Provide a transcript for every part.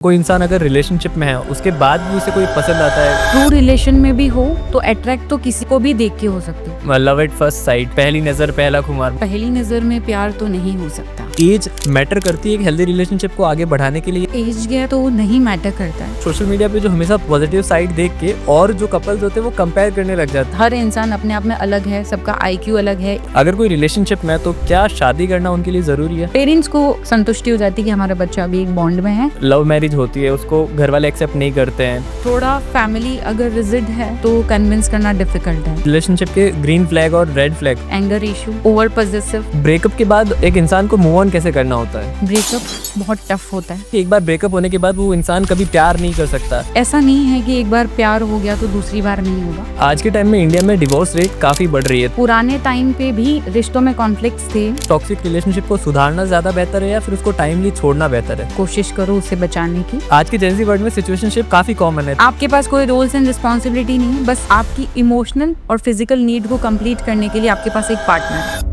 कोई इंसान अगर रिलेशनशिप में है उसके बाद भी उसे कोई पसंद आता है, ट्रू रिलेशन में भी हो तो अट्रैक्ट तो किसी को भी देख के हो सकते हो। लव एट फर्स्ट साइट, पहली नजर पहला खुमार। पहली नजर में प्यार तो नहीं हो सकता। एज मैटर करती है एक हेल्दी रिलेशनशिप को आगे बढ़ाने के लिए। एज गैप तो नहीं मैटर करता है। सोशल मीडिया पे जो हमेशा पॉजिटिव साइड देख के और जो कपल्स होते हैं वो कंपेयर करने लग जाते हैं। हर इंसान अपने आप में अलग है, सबका IQ अलग है। अगर कोई रिलेशनशिप में है तो क्या शादी करना उनके लिए जरूरी है? पेरेंट्स को संतुष्टि हो जाती है कि हमारा बच्चा अभी एक बॉन्ड में है। लव मैरिज होती है, उसको घर वाले एक्सेप्ट नहीं करते हैं। थोड़ा फैमिली अगर रिजिड है तो कन्विंस करना डिफिकल्ट है। रिलेशनशिप के ग्रीन फ्लैग और red flag. Anger issue, over possessive. Breakup के बाद एक इंसान को मूव ऑन कैसे करना होता है? ब्रेकअप बहुत टफ होता है। एक बार ब्रेकअप होने के बाद वो इंसान कभी प्यार नहीं कर सकता। ऐसा नहीं है कि एक बार प्यार हो गया तो दूसरी बार नहीं होगा। आज के टाइम में इंडिया में डिवोर्स रेट काफी बढ़ रही है। पुराने टाइम पे भी रिश्तों में कॉन्फ्लिक्ट्स थे। टॉक्सिक रिलेशनशिप को सुधारना ज्यादा बेहतर है या फिर उसको टाइमली छोड़ना बेहतर है? कोशिश करो उसे बचाने की। आज के जेंजी वर्ल्ड में सिचुएशनशिप काफी कॉमन है। आपके पास कोई रोल्स एंड रिस्पॉन्सिबिलिटी नहीं है, बस आपकी इमोशनल और फिजिकल नीड को कंप्लीट करने के लिए आपके पास एक पार्टनर है।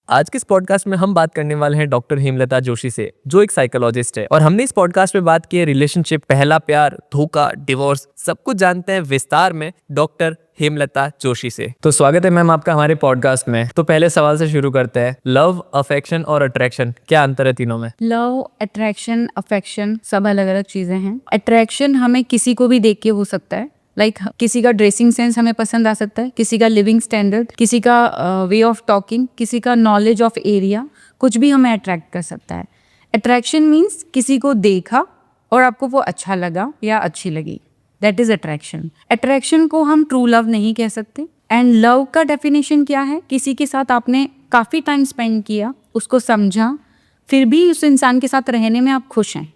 आज के इस पॉडकास्ट में हम बात करने वाले हैं डॉक्टर हेमलता जोशी से, जो एक साइकोलॉजिस्ट है। और हमने इस पॉडकास्ट में बात की है रिलेशनशिप, पहला प्यार, धोखा, डिवोर्स, सब कुछ जानते हैं विस्तार में डॉक्टर हेमलता जोशी से। तो स्वागत है मैम आपका हमारे पॉडकास्ट में। तो पहले सवाल से शुरू करते हैं, लव, अफेक्शन और अट्रैक्शन, क्या अंतर है तीनों में? लव, अट्रैक्शन, अफेक्शन सब अलग अलग चीजें हैं। अट्रैक्शन हमें किसी को भी देख के हो सकता है। किसी का ड्रेसिंग सेंस हमें पसंद आ सकता है, किसी का लिविंग स्टैंडर्ड, किसी का वे ऑफ टॉकिंग, किसी का नॉलेज ऑफ एरिया, कुछ भी हमें अट्रैक्ट कर सकता है। अट्रैक्शन मीन्स किसी को देखा और आपको वो अच्छा लगा या अच्छी लगी, दैट इज अट्रैक्शन। अट्रैक्शन को हम ट्रू लव नहीं कह सकते। एंड लव का डेफिनेशन क्या है? किसी के साथ आपने काफ़ी टाइम स्पेंड किया, उसको समझा, फिर भी उस इंसान के साथ रहने में आप खुश हैं,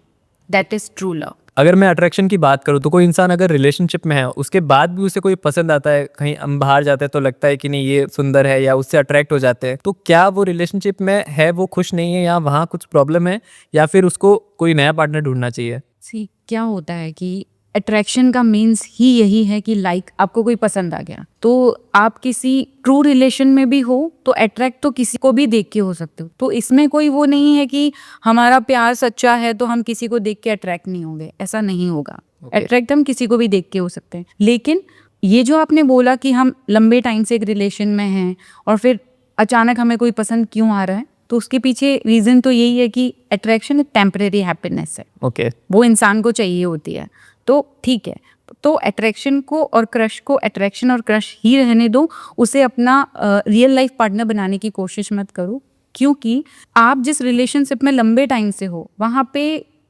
दैट इज ट्रू लव। अगर मैं अट्रैक्शन की बात करूँ तो कोई इंसान अगर रिलेशनशिप में है उसके बाद भी उसे कोई पसंद आता है, कहीं हम बाहर जाते हैं तो लगता है कि नहीं ये सुंदर है या उससे अट्रैक्ट हो जाते हैं, तो क्या वो रिलेशनशिप में है, वो खुश नहीं है या वहाँ कुछ प्रॉब्लम है या फिर उसको कोई नया पार्टनर ढूंढना चाहिए? क्या होता है कि अट्रैक्शन का मीन्स ही यही है कि आपको कोई पसंद आ गया, तो आप किसी ट्रू रिलेशन में भी हो तो अट्रैक्ट तो किसी को भी देख के हो सकते हो। तो इसमें कोई वो नहीं है कि हमारा प्यार सच्चा है तो हम किसी को देख के अट्रैक्ट नहीं होंगे, ऐसा नहीं होगा। अट्रैक्ट हम किसी को भी देख के हो सकते हैं। लेकिन ये जो आपने बोला कि हम लंबे टाइम से एक रिलेशन में हैं और फिर अचानक हमें कोई पसंद क्यों आ रहा है, तो उसके पीछे रीजन तो यही है कि अट्रैक्शन एक टेम्परेरी हैप्पीनेस है। वो इंसान को चाहिए होती है, तो ठीक है। तो अट्रैक्शन को और क्रश को अट्रैक्शन और क्रश ही रहने दो, उसे अपना रियल लाइफ पार्टनर बनाने की कोशिश मत करो। क्योंकि आप जिस रिलेशनशिप में लंबे टाइम से हो वहाँ पे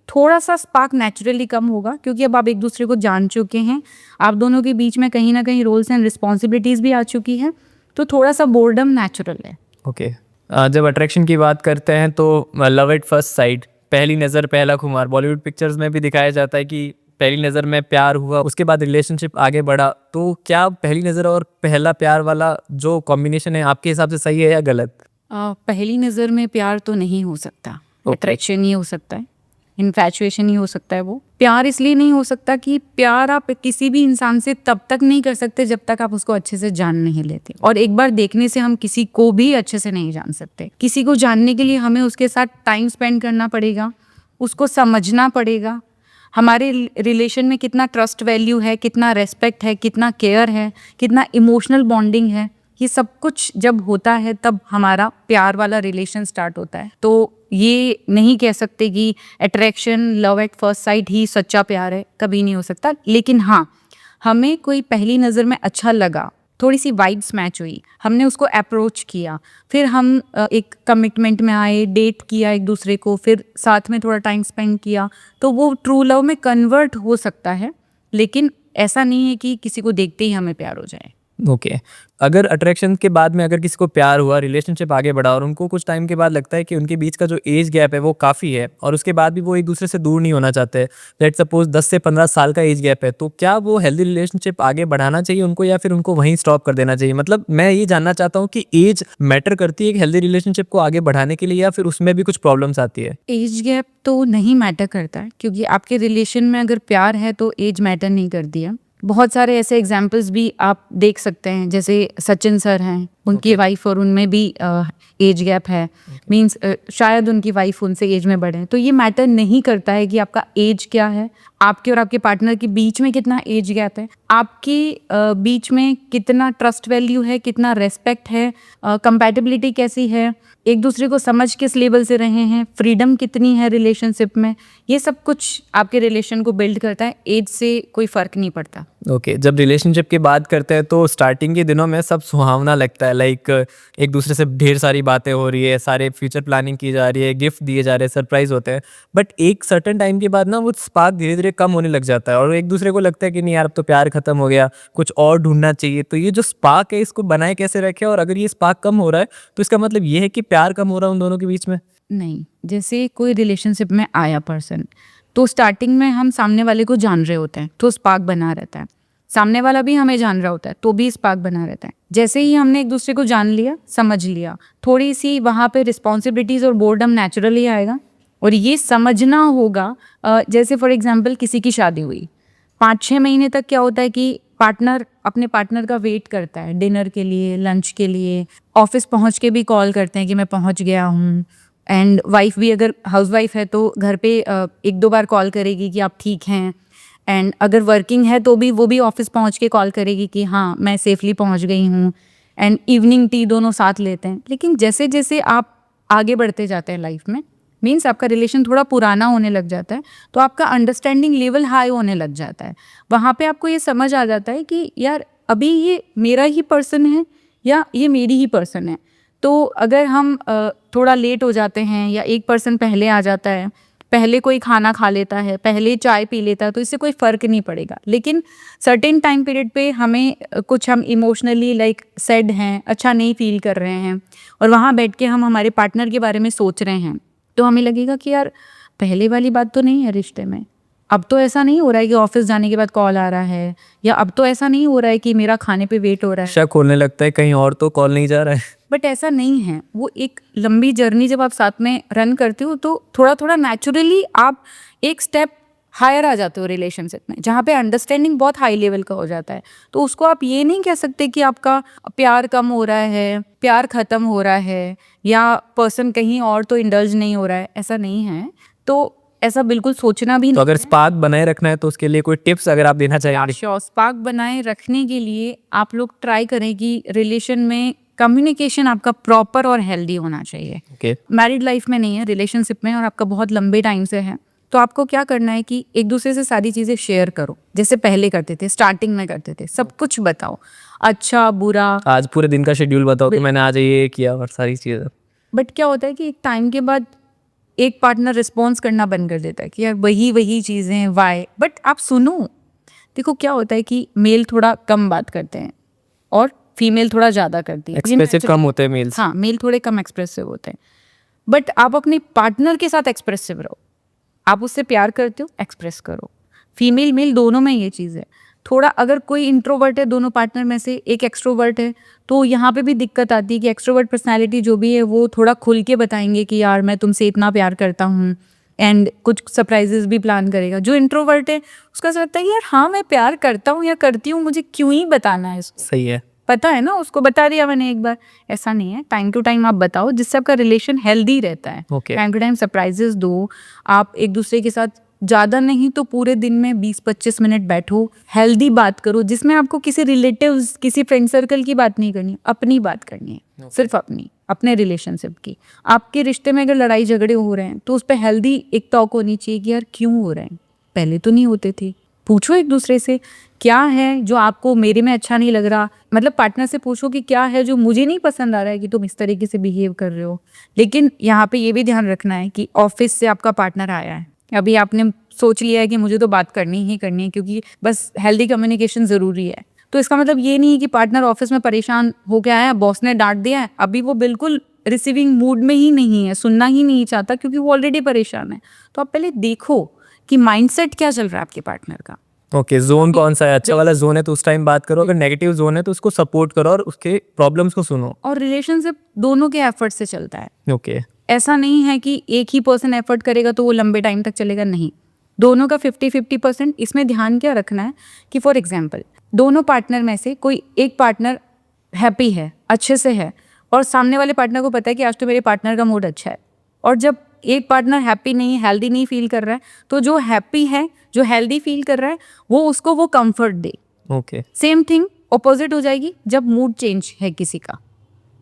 थोड़ा सा स्पार्क नेचुरली कम होगा, क्योंकि अब आप एक दूसरे को जान चुके हैं, आप दोनों के बीच में कहीं ना कहीं रोल्स एंड रिस्पॉन्सिबिलिटीज भी आ चुकी हैं, तो थोड़ा सा बोर्डम नेचुरल है। जब अट्रैक्शन की बात करते हैं तो लव एट फर्स्ट साइट, पहली नज़र पहला खुमार, बॉलीवुड पिक्चर्स में भी दिखाया जाता है कि पहली नज़र में प्यार हुआ, उसके बाद रिलेशनशिप आगे बढ़ा। तो क्या पहली नज़र और पहला प्यार वाला जो कॉम्बिनेशन है आपके हिसाब से सही है या गलत? पहली नज़र में प्यार तो नहीं हो सकता। अट्रैक्शन ही हो सकता है, इन्फैचुएशन ही हो सकता है। वो प्यार इसलिए नहीं हो सकता कि प्यार आप किसी भी इंसान से तब तक नहीं कर सकते जब तक आप उसको अच्छे से जान नहीं लेते। और एक बार देखने से हम किसी को भी अच्छे से नहीं जान सकते। किसी को जानने के लिए हमें उसके साथ टाइम स्पेंड करना पड़ेगा, उसको समझना पड़ेगा, हमारे रिलेशन में कितना ट्रस्ट वैल्यू है, कितना रेस्पेक्ट है, कितना केयर है, कितना इमोशनल बॉन्डिंग है। ये सब कुछ जब होता है तब हमारा प्यार वाला रिलेशन स्टार्ट होता है। तो ये नहीं कह सकते कि attraction, love at first sight ही सच्चा प्यार है, कभी नहीं हो सकता। लेकिन हाँ, हमें कोई पहली नज़र में अच्छा लगा, थोड़ी सी वाइब्स मैच हुई, हमने उसको अप्रोच किया, फिर हम एक कमिटमेंट में आए, डेट किया एक दूसरे को, फिर साथ में थोड़ा टाइम स्पेंड किया, तो वो ट्रू लव में कन्वर्ट हो सकता है। लेकिन ऐसा नहीं है कि किसी को देखते ही हमें प्यार हो जाए। अगर अट्रैक्शन के बाद में अगर किसी को प्यार हुआ, रिलेशनशिप आगे बढ़ा और उनको कुछ टाइम के बाद लगता है कि उनके बीच का जो एज गैप है वो काफ़ी है और उसके बाद भी वो एक दूसरे से दूर नहीं होना चाहते, लेट्स सपोज 10 से 15 साल का एज गैप है, तो क्या वो हेल्दी रिलेशनशिप आगे बढ़ाना चाहिए उनको या फिर उनको वहीं स्टॉप कर देना चाहिए? मतलब मैं ये जानना चाहता हूँ कि एज मैटर करती है एक हेल्दी रिलेशनशिप को आगे बढ़ाने के लिए या फिर उसमें भी कुछ प्रॉब्लम्स आती है? एज गैप तो नहीं मैटर करता है, क्योंकि आपके रिलेशन में अगर प्यार है तो एज मैटर नहीं करती है। बहुत सारे ऐसे एग्जाम्पल्स भी आप देख सकते हैं, जैसे सचिन सर हैं, उनकी वाइफ और उनमें भी एज गैप है, मीन्स शायद उनकी वाइफ उनसे एज में बड़े हैं, तो ये मैटर नहीं करता है कि आपका एज क्या है, आपके और आपके पार्टनर के बीच में कितना एज गैप है, आपके बीच में कितना ट्रस्ट वैल्यू है, कितना रेस्पेक्ट है, कंपैटिबिलिटी कैसी है, एक दूसरे को समझ किस लेवल से रहे हैं, फ्रीडम कितनी है रिलेशनशिप में, ये सब कुछ आपके रिलेशन को बिल्ड करता है। एज से कोई फ़र्क नहीं पड़ता। ओके जब रिलेशनशिप की बात करते हैं तो स्टार्टिंग के दिनों में सब सुहावना लगता है, लाइक एक दूसरे से ढेर सारी बातें हो रही है, सारे फ्यूचर प्लानिंग की जा रही है, गिफ्ट दिए जा रहे हैं, सरप्राइज होते हैं, बट एक सर्टेन टाइम के बाद ना वो स्पार्क धीरे धीरे कम होने लग जाता है और एक दूसरे को लगता है कि नहीं यार अब तो प्यार खत्म हो गया, कुछ और ढूंढना चाहिए। तो ये जो स्पार्क है इसको बनाए कैसे रखें, और अगर ये स्पार्क कम हो रहा है तो इसका मतलब ये है कि प्यार कम हो रहा है उन दोनों के बीच में? नहीं, जैसे कोई रिलेशनशिप में आया पर्सन, तो स्टार्टिंग में हम सामने वाले को जान रहे होते हैं तो स्पार्क बना रहता है, सामने वाला भी हमें जान रहा होता है तो भी स्पार्क बना रहता है। जैसे ही हमने एक दूसरे को जान लिया, समझ लिया, थोड़ी सी वहाँ पे रिस्पॉन्सिबिलिटीज़ और बोर्डम नेचुरली आएगा और ये समझना होगा। जैसे फॉर एग्जांपल किसी की शादी हुई, 5-6 महीने तक क्या होता है कि पार्टनर अपने पार्टनर का वेट करता है डिनर के लिए, लंच के लिए, ऑफिस पहुँच के भी कॉल करते हैं कि मैं पहुँच गया हूँ। एंड वाइफ भी अगर हाउसवाइफ है तो घर पे 1-2 बार कॉल करेगी कि आप ठीक हैं, एंड अगर वर्किंग है तो भी वो भी ऑफिस पहुंच के कॉल करेगी कि हाँ मैं सेफली पहुंच गई हूँ, एंड इवनिंग टी दोनों साथ लेते हैं। लेकिन जैसे जैसे आप आगे बढ़ते जाते हैं लाइफ में, मीन्स आपका रिलेशन थोड़ा पुराना होने लग जाता है, तो आपका अंडरस्टैंडिंग लेवल हाई होने लग जाता है। वहाँ पे आपको ये समझ आ जाता है कि यार अभी ये मेरा ही पर्सन है या ये मेरी ही पर्सन है। तो अगर हम थोड़ा लेट हो जाते हैं या एक पर्सन पहले आ जाता है, पहले कोई खाना खा लेता है, पहले चाय पी लेता है, तो इससे कोई फ़र्क नहीं पड़ेगा। लेकिन सर्टेन टाइम पीरियड पे हमें कुछ हम इमोशनली लाइक सैड हैं, अच्छा नहीं फील कर रहे हैं और वहाँ बैठ के हम हमारे पार्टनर के बारे में सोच रहे हैं, तो हमें लगेगा कि यार पहले वाली बात तो नहीं है रिश्ते में। अब तो ऐसा नहीं हो रहा है कि ऑफिस जाने के बाद कॉल आ रहा है, या अब तो ऐसा नहीं हो रहा है कि मेरा खाने पे वेट हो रहा है। शक होने लगता है कहीं और तो कॉल नहीं जा रहा है। बट ऐसा नहीं है। वो एक लंबी जर्नी जब आप साथ में रन करते हो तो थोड़ा थोड़ा नेचुरली आप एक स्टेप हायर आ जाते हो रिलेशनशिप में, जहाँ पे अंडरस्टैंडिंग बहुत हाई लेवल का हो जाता है। तो उसको आप ये नहीं कह सकते कि आपका प्यार कम हो रहा है, प्यार खत्म हो रहा है, या पर्सन कहीं और तो इंडल्ज नहीं हो रहा है, ऐसा नहीं है। तो ऐसा बिल्कुल सोचना भी तो नहीं अगर है। स्पार्क बनाए रखना है तो उसके लिए कोई टिप्स अगर आप देना चाहें? श्योर, स्पार्क बनाए रखने के लिए आप लोग ट्राई करें कि रिलेशन में कम्युनिकेशन आपका प्रॉपर और हेल्दी होना चाहिए। ओके मैरिड लाइफ में नहीं है, रिलेशनशिप में, और आपका बहुत लंबे टाइम से है, तो आपको क्या करना है कि एक दूसरे से सारी चीज़ें शेयर करो, जैसे पहले करते थे, स्टार्टिंग में करते थे। सब कुछ बताओ, अच्छा बुरा। आज पूरे दिन का शेड्यूल बताओ कि मैंने आज ये किया और सारी चीज़ें। बट क्या होता है कि एक टाइम के बाद एक पार्टनर रिस्पॉन्स करना बंद कर देता है कि यार वही वही चीज़ें, वाई। बट आप सुनो, देखो क्या होता है कि मेल थोड़ा कम बात करते हैं और फीमेल थोड़ा ज़्यादा करती है। एक्सप्रेसिव कम होते हैं मेल्स। हाँ, मेल थोड़े कम एक्सप्रेसिव होते हैं। बट आप अपने पार्टनर के साथ एक्सप्रेसिव रहो, आप उससे प्यार करते हो, एक्सप्रेस करो। फीमेल मेल दोनों में ये चीज़ है। थोड़ा अगर कोई इंट्रोवर्ट है दोनों पार्टनर में से, एक एक्सट्रोवर्ट है, तो यहाँ पे भी दिक्कत आती है कि एक्सट्रोवर्ट पर्सनालिटी जो भी है वो थोड़ा खुल के बताएंगे कि यार मैं तुमसे इतना प्यार करता हूँ, एंड कुछ सरप्राइजेस भी प्लान करेगा। जो इंट्रोवर्ट है उसका ऐसा लगता है कि यार हाँ मैं प्यार करता हूँ या करती हूँ, मुझे क्यों ही बताना है इसको, सही है, पता है ना, उसको बता दिया मैंने एक बार। ऐसा नहीं है, टाइम टू टाइम आप बताओ, जिससे आपका रिलेशन हेल्दी रहता है। Okay. Time to time surprises दो, आप एक दूसरे के साथ ज़्यादा नहीं तो पूरे दिन में 20-25 मिनट बैठो, हेल्दी बात करो, जिसमें आपको किसी रिलेटिव्स, किसी फ्रेंड सर्कल की बात नहीं करनी, अपनी बात करनी है। सिर्फ अपने रिलेशनशिप की। आपके रिश्ते में अगर लड़ाई झगड़े हो रहे हैं तो उस पर हेल्दी एक टॉक होनी चाहिए कि यार क्यों हो रहे हैं, पहले तो नहीं होते थे। पूछो एक दूसरे से क्या है जो आपको मेरे में अच्छा नहीं लग रहा, मतलब पार्टनर से पूछो कि क्या है जो मुझे नहीं पसंद आ रहा है कि तुम इस तरीके से बिहेव कर रहे हो। लेकिन यहाँ पे ये भी ध्यान रखना है कि ऑफिस से आपका पार्टनर आया है, अभी आपने सोच लिया है कि मुझे तो बात करनी ही करनी है क्योंकि बस हेल्दी कम्युनिकेशन ज़रूरी है, तो इसका मतलब ये नहीं है कि पार्टनर ऑफिस में परेशान हो के आया है, बॉस ने डांट दिया है, अभी वो बिल्कुल रिसीविंग मूड में ही नहीं है, सुनना ही नहीं चाहता क्योंकि वो ऑलरेडी परेशान है। तो आप पहले देखो कि माइंडसेट क्या चल रहा है आपके पार्टनर का। ओके जोन कौन सा है, अच्छा वाला जोन है तो उस टाइम बात करो, अगर नेगेटिव जोन है तो उसको सपोर्ट करो और उसके प्रॉब्लम्स को सुनो। और रिलेशनशिप दोनों के एफर्ट से चलता है। ओके ऐसा नहीं है कि एक ही पर्सन एफर्ट करेगा तो वो लंबे टाइम तक चलेगा, नहीं, दोनों का 50-50%। इसमें ध्यान क्या रखना है कि फॉर एग्जाम्पल दोनों पार्टनर में से कोई एक पार्टनर हैप्पी है, अच्छे से है, और सामने वाले पार्टनर को पता है कि आज तो मेरे पार्टनर का मूड अच्छा है, और जब एक पार्टनर हैप्पी नहीं, हेल्दी नहीं फील कर रहा है, तो जो हैप्पी है, जो हेल्दी फील कर रहा है, वो उसको वो कंफर्ट दे। ओके। सेम थिंग ऑपोजिट हो जाएगी जब मूड चेंज है किसी का।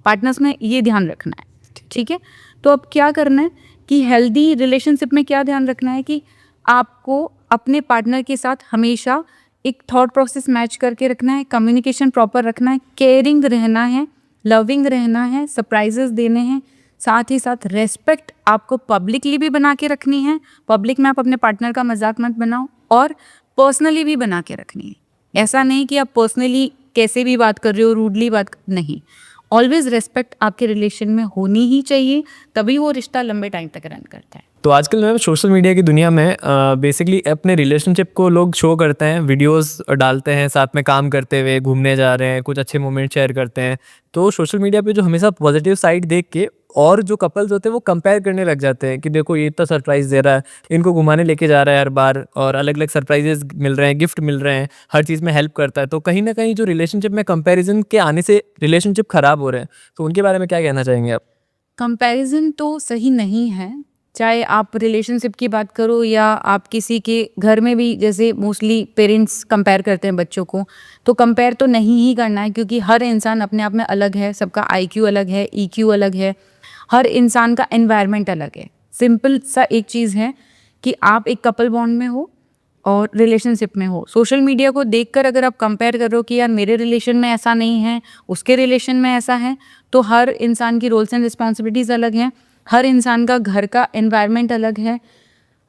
पार्टनर्स में ये ध्यान रखना है, ठीक है। तो अब क्या करना है कि हेल्दी रिलेशनशिप में क्या ध्यान रखना है कि आपको अपने पार्टनर के साथ हमेशा एक थॉट प्रोसेस मैच करके रखना है, कम्युनिकेशन प्रॉपर रखना है, केयरिंग रहना है, लविंग रहना है, सरप्राइजेस देने हैं, साथ ही साथ रेस्पेक्ट आपको पब्लिकली भी बना के रखनी है। पब्लिक में आप अपने पार्टनर का मजाक मत बनाओ, और पर्सनली भी बना के रखनी है। ऐसा नहीं कि आप पर्सनली कैसे भी बात कर रहे हो, रूडली नहीं, ऑलवेज रेस्पेक्ट आपके रिलेशन में होनी ही चाहिए, तभी वो रिश्ता लंबे टाइम तक रन करता है। तो आजकल मैम सोशल मीडिया की दुनिया में बेसिकली अपने रिलेशनशिप को लोग शो करते हैं, वीडियोस डालते हैं, साथ में काम करते हुए घूमने जा रहे हैं, कुछ अच्छे मोमेंट शेयर करते हैं। तो सोशल मीडिया पे जो हमेशा पॉजिटिव साइड देख के और जो कपल्स होते हैं वो कंपेयर करने लग जाते हैं कि देखो ये इतना सरप्राइज़ दे रहा है, इनको घुमाने लेके जा रहा है हर बार, और अलग अलग सरप्राइजेस मिल रहे हैं, गिफ्ट मिल रहे हैं, हर चीज़ में हेल्प करता है। तो कहीं ना कहीं जो रिलेशनशिप में कंपैरिजन के आने से रिलेशनशिप ख़राब हो रहे हैं, तो उनके बारे में क्या कहना चाहेंगे आप? कंपैरिजन तो सही नहीं है, चाहे आप रिलेशनशिप की बात करो या आप किसी के घर में भी, जैसे मोस्टली पेरेंट्स कंपेयर करते हैं बच्चों को, तो कंपेयर तो नहीं ही करना है, क्योंकि हर इंसान अपने आप में अलग है, सबका IQ अलग है, EQ अलग है, हर इंसान का एनवायरनमेंट अलग है। सिंपल सा एक चीज़ है कि आप एक कपल बॉन्ड में हो और रिलेशनशिप में हो। सोशल मीडिया को देखकर अगर आप कंपेयर कर रहे हो कि यार मेरे रिलेशन में ऐसा नहीं है, उसके रिलेशन में ऐसा है, तो हर इंसान की रोल्स एंड रिस्पॉन्सिबिलिटीज़ अलग हैं, हर इंसान का घर का एनवायरनमेंट अलग है,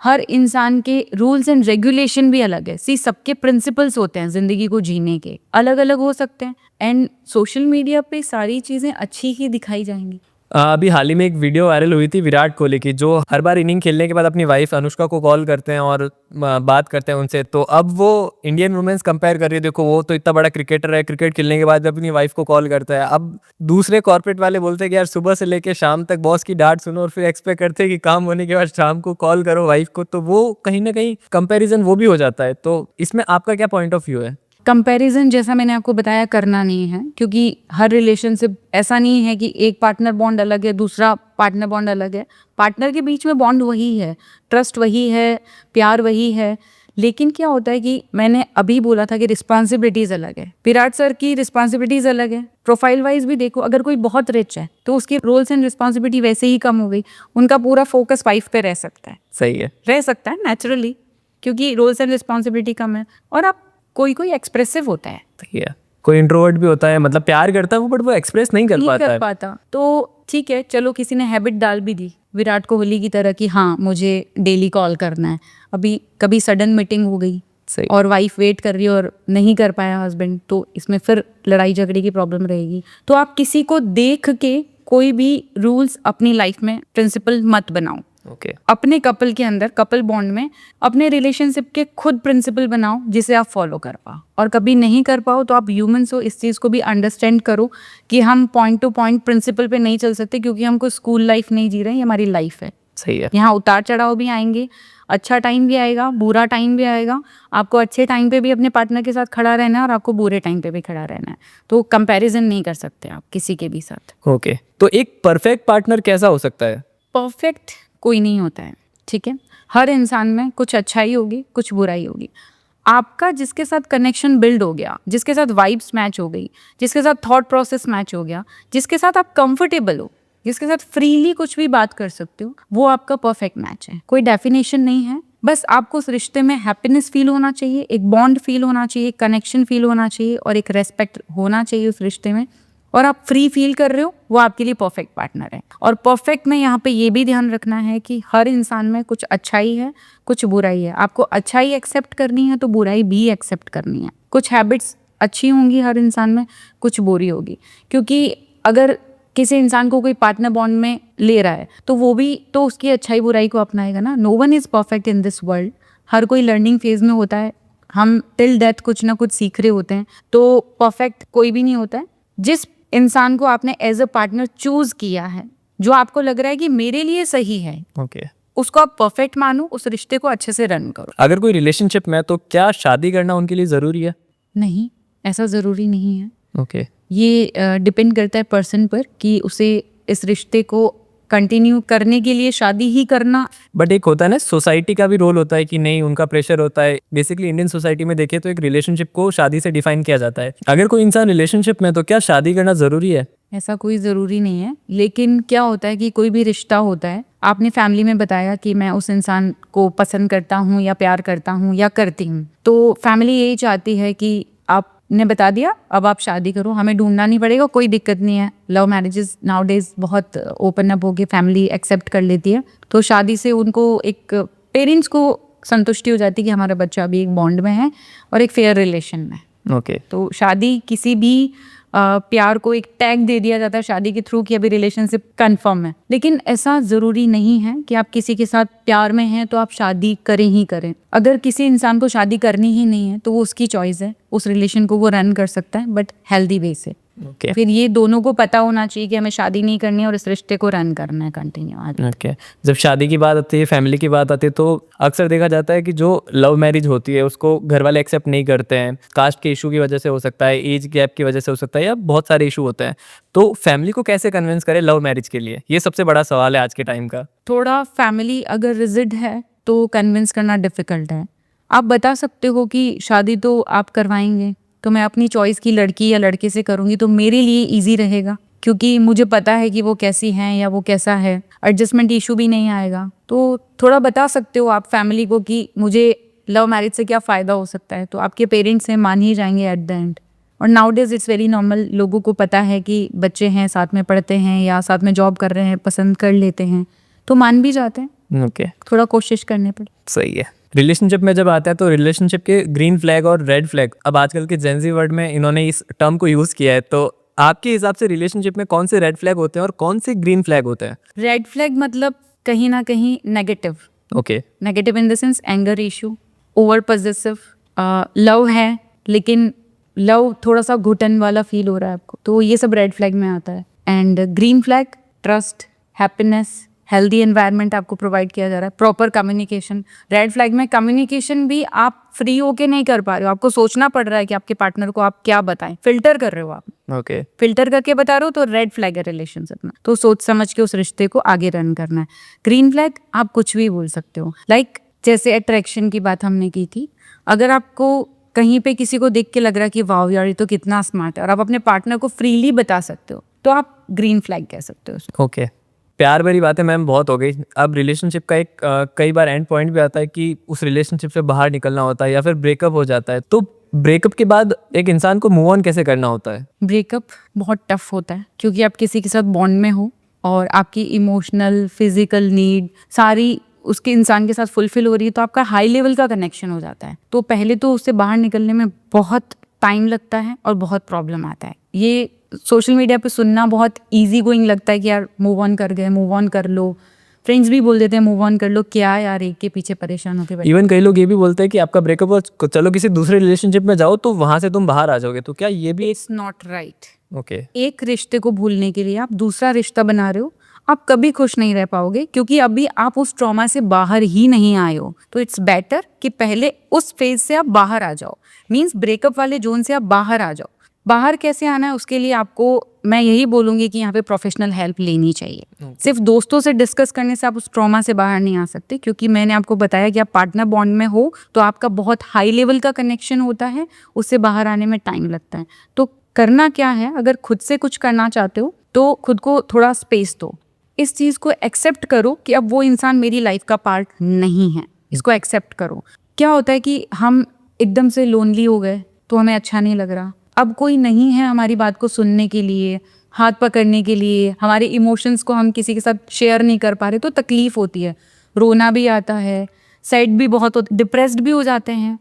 हर इंसान के रूल्स एंड रेगुलेशन भी अलग है। सबके प्रिंसिपल्स होते हैं ज़िंदगी को जीने के, अलग अलग हो सकते हैं, एंड सोशल मीडिया पे सारी चीज़ें अच्छी ही दिखाई जाएंगी। अभी हाल ही में एक वीडियो वायरल हुई थी विराट कोहली की, जो हर बार इनिंग खेलने के बाद अपनी वाइफ अनुष्का को कॉल करते हैं और बात करते हैं उनसे। तो अब वो इंडियन वुमेन्स कंपेयर कर रही है, देखो वो तो इतना बड़ा क्रिकेटर है, क्रिकेट खेलने के बाद भी अपनी वाइफ को कॉल करता है। अब दूसरे कॉर्पोरेट वाले बोलते हैं कि यार सुबह से लेकर शाम तक बॉस की डांट सुनो, और फिर एक्सपेक्ट करते हैं कि काम होने के बाद शाम को कॉल करो वाइफ को। तो वो कहीं ना कहीं कंपेरिजन वो भी हो जाता है। तो इसमें आपका क्या पॉइंट ऑफ व्यू है? कंपैरिजन जैसा मैंने आपको बताया करना नहीं है, क्योंकि हर रिलेशनशिप ऐसा नहीं है कि एक पार्टनर बॉन्ड अलग है, दूसरा पार्टनर बॉन्ड अलग है। पार्टनर के बीच में बॉन्ड वही है, ट्रस्ट वही है, प्यार वही है, लेकिन क्या होता है कि मैंने अभी बोला था कि रिस्पॉन्सिबिलिटीज़ अलग है। विराट सर की रिस्पॉन्सिबिलिटीज़ अलग है। प्रोफाइल वाइज भी देखो, अगर कोई बहुत रिच है तो उसकी रोल्स एंड रिस्पॉन्सिबिलिटी वैसे ही कम हो गई, उनका पूरा फोकस वाइफ पे रह सकता है। सही है, रह सकता है नेचुरली, क्योंकि रोल्स एंड रिस्पॉन्सिबिलिटी कम है। और आप कोई एक्सप्रेसिव होता है, सही है, कोई इंट्रोवर्ट भी होता है, मतलब प्यार करता है वो, बट वो एक्सप्रेस नहीं कर पाता है। तो ठीक है, चलो किसी ने हैबिट डाल भी दी विराट कोहली की तरह कि हाँ मुझे डेली कॉल करना है। अभी कभी सडन मीटिंग हो गई सही। और वाइफ वेट कर रही है और नहीं कर पाया हस्बैंड, तो इसमें फिर लड़ाई झगड़े की प्रॉब्लम रहेगी। तो आप किसी को देख के कोई भी रूल्स अपनी लाइफ में प्रिंसिपल मत बनाओ। ओके। अपने कपल के अंदर, कपल बॉन्ड में अपने रिलेशनशिप के खुद प्रिंसिपल बनाओ जिसे आप फॉलो कर पाओ, और कभी नहीं कर पाओ तो आप ह्यूमंस हो, इस चीज़ को भी अंडरस्टैंड करो कि हम पॉइंट टू पॉइंट प्रिंसिपल पे नहीं चल सकते, क्योंकि हम कोई स्कूल लाइफ नहीं जी रहे हैं, ये हमारी लाइफ है। सही है। यहाँ उतार चढ़ाव भी आएंगे, अच्छा टाइम भी आएगा, बुरा टाइम भी आएगा। आपको अच्छे टाइम पे भी अपने पार्टनर के साथ खड़ा रहना है और आपको बुरे टाइम पे भी खड़ा रहना है। तो कंपैरिजन नहीं कर सकते आप किसी के भी साथ। ओके, तो एक परफेक्ट पार्टनर कैसा हो सकता है? परफेक्ट कोई नहीं होता है, ठीक है। हर इंसान में कुछ अच्छाई होगी, कुछ बुराई होगी। आपका जिसके साथ कनेक्शन बिल्ड हो गया, जिसके साथ वाइब्स मैच हो गई, जिसके साथ थॉट प्रोसेस मैच हो गया, जिसके साथ आप कंफर्टेबल हो, जिसके साथ फ्रीली कुछ भी बात कर सकते हो, वो आपका परफेक्ट मैच है। कोई डेफिनेशन नहीं है, बस आपको उस रिश्ते में हैप्पीनेस फील होना चाहिए, एक बॉन्ड फील होना चाहिए, कनेक्शन फील होना चाहिए, और एक रेस्पेक्ट होना चाहिए उस रिश्ते में, और आप फ्री फील कर रहे हो, वो आपके लिए परफेक्ट पार्टनर है। और परफेक्ट में यहाँ पे ये भी ध्यान रखना है कि हर इंसान में कुछ अच्छाई है, कुछ बुराई है। आपको अच्छाई एक्सेप्ट करनी है तो बुराई भी एक्सेप्ट करनी है। कुछ हैबिट्स अच्छी होंगी हर इंसान में, कुछ बुरी होगी, क्योंकि अगर किसी इंसान को कोई पार्टनर बॉन्ड में ले रहा है तो वो भी तो उसकी अच्छाई बुराई को अपनाएगा ना। No one is perfect in this world. हर कोई लर्निंग फेज में होता है, हम टिल डेथ कुछ ना कुछ सीख रहे होते हैं, तो परफेक्ट कोई भी नहीं होता है। जिस इंसान को आपने एज अ पार्टनर चूज किया है, जो आपको लग रहा है कि मेरे लिए सही है, ओके, उसको आप परफेक्ट मानो, उस रिश्ते को अच्छे से रन करो। अगर कोई रिलेशनशिप में तो क्या शादी करना उनके लिए जरूरी है? नहीं, ऐसा जरूरी नहीं है। ओके। ये डिपेंड करता है पर्सन पर कि उसे इस रिश्ते को कंटिन्यू करने के लिए शादी ही करना। बट एक होता है ना, सोसाइटी का भी रोल होता है कि नहीं, उनका प्रेशर होता है। बेसिकली इंडियन सोसाइटी में देखें तो एक रिलेशनशिप को शादी से डिफाइन किया जाता है। अगर कोई इंसान रिलेशनशिप में, तो क्या शादी करना ज़रूरी है? ऐसा कोई ज़रूरी नहीं है, लेकिन क्या होता है कि कोई भी रिश्ता होता है, आपने फैमिली में बताया कि मैं उस इंसान को पसंद करता हूँ या प्यार करता हूँ या करती हूँ, तो फैमिली यही चाहती है कि आपने बता दिया, अब आप शादी करो, हमें ढूंढना नहीं पड़ेगा, कोई दिक्कत नहीं है। लव मैरिजेस नाउ डेज बहुत ओपन अप होके फैमिली एक्सेप्ट कर लेती है, तो शादी से उनको एक पेरेंट्स को संतुष्टि हो जाती है कि हमारा बच्चा अभी एक बॉन्ड में है और एक फेयर रिलेशन में। ओके। तो शादी किसी भी प्यार को एक टैग दे दिया जाता है शादी के थ्रू कि अभी रिलेशनशिप कंफर्म है, लेकिन ऐसा ज़रूरी नहीं है कि आप किसी के साथ प्यार में हैं तो आप शादी करें ही करें। अगर किसी इंसान को शादी करनी ही नहीं है तो वो उसकी चॉइस है, उस रिलेशन को वो रन कर सकता है, बट हेल्दी वे से। ओके। फिर ये दोनों को पता होना चाहिए कि हमें शादी नहीं करनी है और इस रिश्ते को रन करना है कंटिन्यू आगे। ओके। जब शादी की बात आती है, फैमिली की बात आती है, तो अक्सर देखा जाता है कि जो लव मैरिज होती है उसको घर वाले एक्सेप्ट नहीं करते हैं। कास्ट के इशू की वजह से हो सकता है, एज गैप की वजह से हो सकता है, या बहुत सारे इशू होते हैं। तो फैमिली को कैसे कन्विंस करें लव मैरिज के लिए? ये सबसे बड़ा सवाल है आज के टाइम का। थोड़ा फैमिली अगर रिजिड है तो कन्विंस करना डिफिकल्ट है। आप बता सकते हो कि शादी तो आप करवाएंगे, तो मैं अपनी चॉइस की लड़की या लड़के से करूँगी तो मेरे लिए इजी रहेगा, क्योंकि मुझे पता है कि वो कैसी हैं या वो कैसा है, एडजस्टमेंट इशू भी नहीं आएगा। तो थोड़ा बता सकते हो आप फैमिली को कि मुझे लव मैरिज से क्या फ़ायदा हो सकता है, तो आपके पेरेंट्स हैं, मान ही जाएंगे एट द एंड। और now days it's very normal, लोगों को पता है कि बच्चे हैं, साथ में पढ़ते हैं या साथ में जॉब कर रहे हैं, पसंद कर लेते हैं, तो मान भी जाते हैं। ओके। थोड़ा कोशिश करने पर। सही है। रिलेशनशिप में जब आता है तो रिलेशनशिप के ग्रीन फ्लैग और रेड फ्लैग, अब आजकल के जेंजी वर्ल्ड में इन्होंने इस टर्म को यूज़ किया है, तो आपके हिसाब से रिलेशनशिप में कौन से रेड फ्लैग होते हैं और कौन से ग्रीन फ्लैग होते हैं? रेड फ्लैग मतलब कहीं ना कहीं negative. Okay. Negative in the sense anger issue, over possessive, love है लेकिन लव थोड़ा सा घुटन वाला फील हो रहा है आपको, तो ये सब रेड फ्लैग में आता है। And green flag trust, happiness, healthy environment आपको प्रोवाइड किया जा रहा है, प्रॉपर कम्युनिकेशन। रेड फ्लैग में कम्युनिकेशन भी आप फ्री होके नहीं कर पा रहे हो, आपको सोचना पड़ रहा है कि आपके पार्टनर को आप क्या बताएं, फिल्टर कर रहे हो आप। ओके। फिल्टर करके बता रहे हो तो रेड फ्लैग है रिलेशनशिप में, तो सोच समझ के उस रिश्ते को आगे रन करना है। ग्रीन फ्लैग आप कुछ भी बोल सकते हो, लाइक जैसे अट्रैक्शन की बात हमने की थी, अगर आपको कहीं पे किसी को देख के लग रहा है कि वाह यार ये तो कितना स्मार्ट है, और आप अपने पार्टनर को फ्रीली बता सकते हो, तो आप ग्रीन फ्लैग कह सकते हो उसको। ओके। प्यार भरी बातें मैम बहुत हो गई। अब रिलेशनशिप का एक कई बार एंड पॉइंट भी आता है कि उस रिलेशनशिप से बाहर निकलना होता है या फिर ब्रेकअप हो जाता है, तो ब्रेकअप के बाद एक इंसान को मूव ऑन कैसे करना होता है? ब्रेकअप बहुत टफ होता है, क्योंकि आप किसी के साथ बॉन्ड में हो और आपकी इमोशनल फिजिकल नीड सारी उसके इंसान के साथ फुलफिल हो रही है, तो आपका हाई लेवल का कनेक्शन हो जाता है। तो पहले तो उससे बाहर निकलने में बहुत टाइम लगता है और बहुत प्रॉब्लम आता है। ये सोशल मीडिया पे सुनना बहुत इजी गोइंग लगता है कि यार मूव ऑन कर गए, मूव ऑन कर लो, फ्रेंड्स भी बोल देते हैं मूव ऑन कर लो, क्या यार एक के पीछे परेशान होके बैठे। इवन कई लोग ये भी बोलते हैं कि आपका ब्रेकअप हो, चलो किसी दूसरे रिलेशनशिप में जाओ तो वहां से तुम बाहर आ जाओगे, तो क्या ये भी? It's not right. ओके। एक रिश्ते को भूलने के लिए आप दूसरा रिश्ता बना रहे हो, आप कभी खुश नहीं रह पाओगे, क्योंकि अभी आप उस ट्रॉमा से बाहर ही नहीं आए हो। तो इट्स बेटर कि पहले उस फेज से आप बाहर आ जाओ, मींस ब्रेकअप वाले जोन से आप बाहर आ जाओ। बाहर कैसे आना है उसके लिए आपको मैं यही बोलूंगी कि यहाँ पे प्रोफेशनल हेल्प लेनी चाहिए। सिर्फ दोस्तों से डिस्कस करने से आप उस ट्रॉमा से बाहर नहीं आ सकते, क्योंकि मैंने आपको बताया कि आप पार्टनर बॉन्ड में हो तो आपका बहुत हाई लेवल का कनेक्शन होता है, उससे बाहर आने में टाइम लगता है। तो करना क्या है, अगर खुद से कुछ करना चाहते हो तो खुद को थोड़ा स्पेस दो, इस चीज़ को एक्सेप्ट करो कि अब वो इंसान मेरी लाइफ का पार्ट नहीं है, इसको एक्सेप्ट करो। क्या होता है कि हम एकदम से लोनली हो गए तो हमें अच्छा नहीं लग रहा, अब कोई नहीं है हमारी बात को सुनने के लिए, हाथ पकड़ने के लिए, हमारे इमोशंस को हम किसी के साथ शेयर नहीं कर पा रहे, तो तकलीफ होती है, रोना भी आता है, सैड भी बहुत होता है, डिप्रेस्ड भी हो जाते हैं।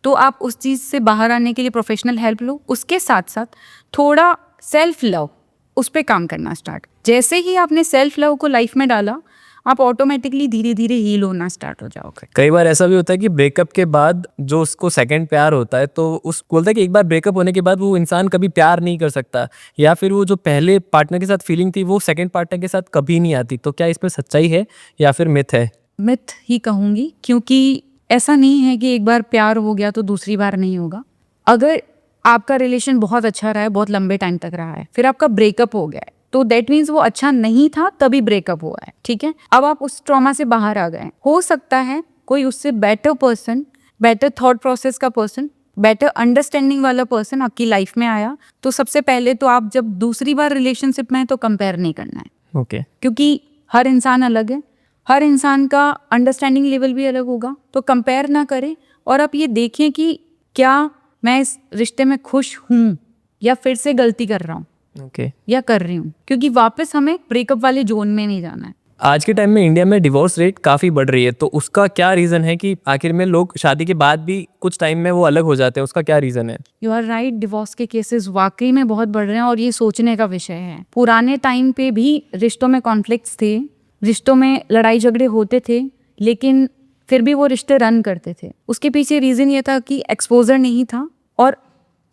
तो आप उस चीज़ से बाहर आने के लिए प्रोफेशनल हेल्प लो, उसके साथ साथ थोड़ा सेल्फ लव उस पर काम करना स्टार्ट। जैसे ही आपने सेल्फ लव को लाइफ में डाला, आप ऑटोमेटिकली धीरे धीरे हील होना स्टार्ट हो जाओगे। कई बार ऐसा भी होता है कि ब्रेकअप के बाद जो उसको सेकंड प्यार होता है, तो उस बोलता है कि एक बार ब्रेकअप होने के बाद वो इंसान कभी प्यार नहीं कर सकता, या फिर वो जो पहले पार्टनर के साथ फीलिंग थी वो सेकंड पार्टनर के साथ कभी नहीं आती, तो क्या इसमें सच्चाई है या फिर मिथ है? मिथ ही कहूँगी, क्योंकि ऐसा नहीं है कि एक बार प्यार हो गया तो दूसरी बार नहीं होगा। अगर आपका रिलेशन बहुत अच्छा रहा है, बहुत लंबे टाइम तक रहा है, फिर आपका ब्रेकअप हो गया है, तो दैट मीन्स वो अच्छा नहीं था तभी ब्रेकअप हुआ है, ठीक है। अब आप उस ट्रॉमा से बाहर आ गए, हो सकता है कोई उससे better person, better thought process का पर्सन, बेटर अंडरस्टैंडिंग वाला पर्सन आपकी लाइफ में आया। तो सबसे पहले तो आप जब दूसरी बार रिलेशनशिप में हैं तो कंपेयर नहीं करना है, ओके। क्योंकि हर इंसान अलग है, हर इंसान का अंडरस्टैंडिंग लेवल भी अलग होगा, तो कंपेयर ना करें। और आप ये देखें कि क्या मैं इस रिश्ते में खुश हूँ या फिर से गलती कर रहा हूँ ओके। या कर रही हूँ, क्योंकि वापस हमें ब्रेकअप वाले जोन में नहीं जाना है। आज के टाइम में इंडिया में डिवोर्स रेट काफ़ी बढ़ रही है, तो उसका क्या रीज़न है कि आखिर में लोग शादी के बाद भी कुछ टाइम में वो अलग हो जाते हैं, उसका क्या रीज़न है? यू आर राइट, डिवोर्स के केसेस वाकई में बहुत बढ़ रहे हैं और ये सोचने का विषय है। पुराने टाइम पे भी रिश्तों में कॉन्फ्लिक्ट्स थे, रिश्तों में लड़ाई झगड़े होते थे, लेकिन फिर भी वो रिश्ते रन करते थे। उसके पीछे रीज़न ये था कि एक्सपोजर नहीं था और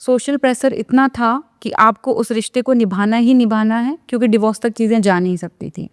सोशल प्रेशर इतना था कि आपको उस रिश्ते को निभाना ही निभाना है, क्योंकि डिवोर्स तक चीज़ें जा नहीं सकती थी।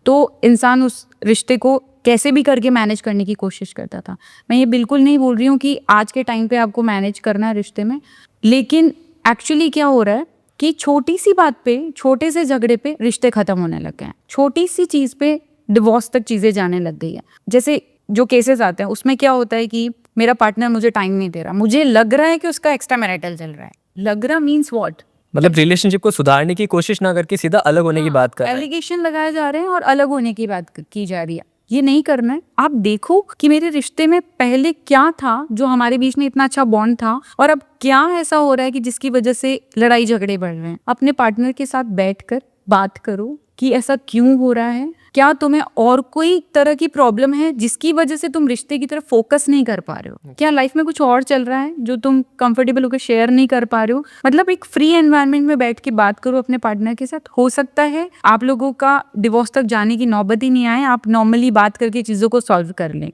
तो इंसान उस रिश्ते को कैसे भी करके मैनेज करने की कोशिश करता था। मैं ये बिल्कुल नहीं बोल रही हूँ कि आज के टाइम पे आपको मैनेज करना है रिश्ते में, लेकिन एक्चुअली क्या हो रहा है कि छोटी सी बात पे, छोटे से झगड़े पे रिश्ते खत्म होने लग गए हैं। छोटी सी चीज़ पे डिवोर्स तक चीज़ें जाने लग गई है। जैसे जो केसेस आते हैं उसमें क्या होता है कि मेरा पार्टनर मुझे टाइम नहीं दे रहा, मुझे लग रहा है कि उसका एक्स्ट्रा मैरिटल चल रहा है। लग रहा मीन्स व्हाट? मतलब रिलेशनशिप को सुधारने की कोशिश ना करके सीधा अलग होने की बात कर रहे हैं। एलिगेशन लगाए जा रहे हैं और अलग होने की बात की जा रही है। ये नहीं करना है। आप देखो कि मेरे रिश्ते में पहले क्या था जो हमारे बीच में इतना अच्छा बॉन्ड था, और अब क्या ऐसा हो रहा है कि जिसकी वजह से लड़ाई झगड़े बढ़ रहे हैं। अपने पार्टनर के साथ बैठकर बात करो कि ऐसा क्यों हो रहा है, क्या तुम्हें और कोई तरह की प्रॉब्लम है जिसकी वजह से तुम रिश्ते की तरफ फोकस नहीं कर पा रहे हो, क्या लाइफ में कुछ और चल रहा है जो तुम कंफर्टेबल होकर शेयर नहीं कर पा रहे हो। मतलब एक फ्री एनवायरनमेंट में बैठ के बात करो अपने पार्टनर के साथ। हो सकता है आप लोगों का डिवोर्स तक जाने की नौबत ही नहीं आए, आप नॉर्मली बात करके चीजों को सॉल्व कर लें।